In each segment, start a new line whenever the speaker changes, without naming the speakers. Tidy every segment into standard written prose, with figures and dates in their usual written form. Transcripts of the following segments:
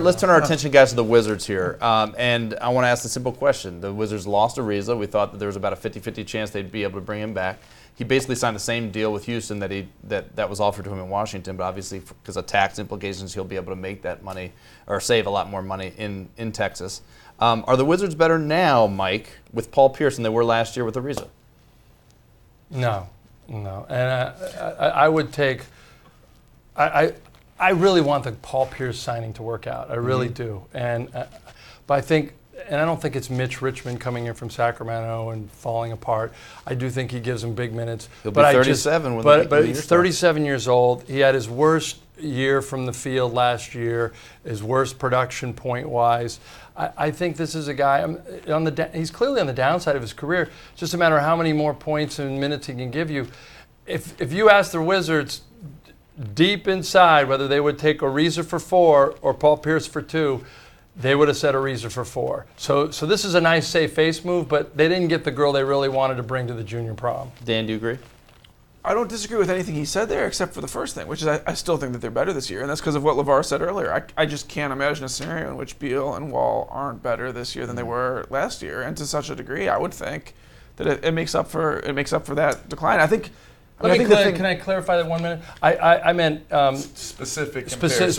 Let's turn our attention, guys, to the Wizards here. And I want to ask a simple question. The Wizards lost Ariza. We thought that there was about a 50-50 chance they'd be able to bring him back. He basically signed the same deal with Houston that was offered to him in Washington, but obviously because of tax implications, he'll be able to make that money or save a lot more money in Texas. Are the Wizards better now, Mike, with Paul Pierce than they were last year with Ariza?
No. And I would take – I really want the Paul Pierce signing to work out. I really do. But I think – and I don't think it's Mitch Richmond coming in from Sacramento and falling apart. I do think he gives him big minutes.
He'll be 37.
But he's 37 years old. He had his worst year from the field last year, his worst production point-wise. I think this is a guy, he's clearly on the downside of his career. It's just a matter of how many more points and minutes he can give you. If you ask the Wizards deep inside whether they would take Ariza for 4 or Paul Pierce for 2, they would have said Ariza for 4. So this is a nice safe face move, but they didn't get the girl they really wanted to bring to the junior prom.
Dan, do you agree?
I don't disagree with anything he said there except for the first thing, which is I still think that they're better this year, and that's because of what LeVar said earlier. I just can't imagine a scenario in which Beal and Wall aren't better this year than they were last year, and to such a degree, I would think that it makes up for that decline.
Can I clarify that 1 minute? I meant
specific
comparisons.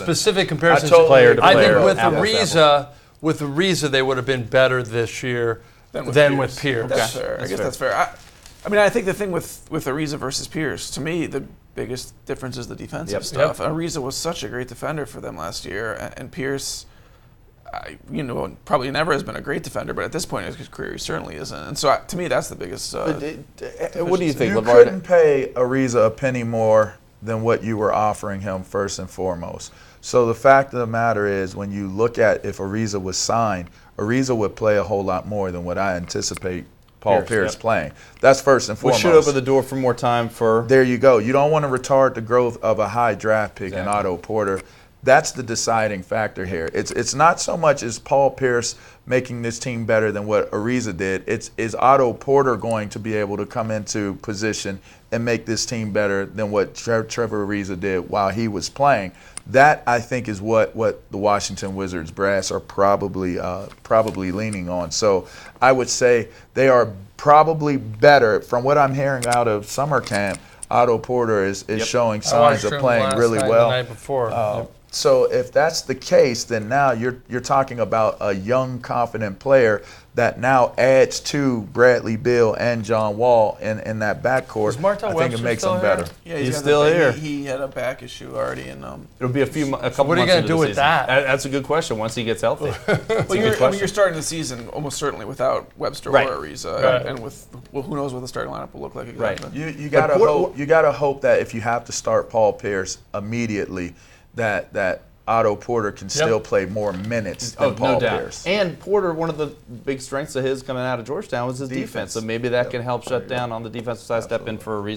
Player to
I
player.
think with Ariza they would have been better this year than with Pierce.
That's fair. I guess that's fair. I think the thing with Ariza versus Pierce, to me, the biggest difference is the defensive stuff. Ariza was such a great defender for them last year, and Pierce, probably never has been a great defender, but at this point in his career, he certainly isn't. And so, to me, that's the biggest.
What do you think,
You
LeVar?
couldn't pay Ariza a penny more than what you were offering him first and foremost. So the fact of the matter is, when you look at if Ariza was signed, Ariza would play a whole lot more than what I anticipate Paul Pierce playing. That's first and foremost.
We should open the door for more time for.
There you go. You don't want to retard the growth of a high draft pick in Otto Porter. That's the deciding factor here. It's not so much as Paul Pierce making this team better than what Ariza did. Is Otto Porter going to be able to come into position and make this team better than what Trevor Ariza did while he was playing? That, I think, is what the Washington Wizards brass are probably leaning on. So I would say they are probably better. From what I'm hearing out of summer camp, Otto Porter is showing signs of playing really well.
The night before.
So if that's the case, then now you're talking about a young, confident player that now adds to Bradley Beal and John Wall in that backcourt.
I think
it makes them better.
Yeah,
he's still here.
He had a back issue already, and
it'll be a couple months.
What are you going to do with that?
That's a good question. Once he gets healthy,
you're starting the season almost certainly without Webster or Ariza, and with who knows what the starting lineup will look like exactly.
Right. You gotta hope that if you have to start Paul Pierce immediately, that Otto Porter can still play more minutes than Paul Pierce.
And Porter, one of the big strengths of his coming out of Georgetown was his defense. So maybe that can help shut down on the defensive side, step in for a reason.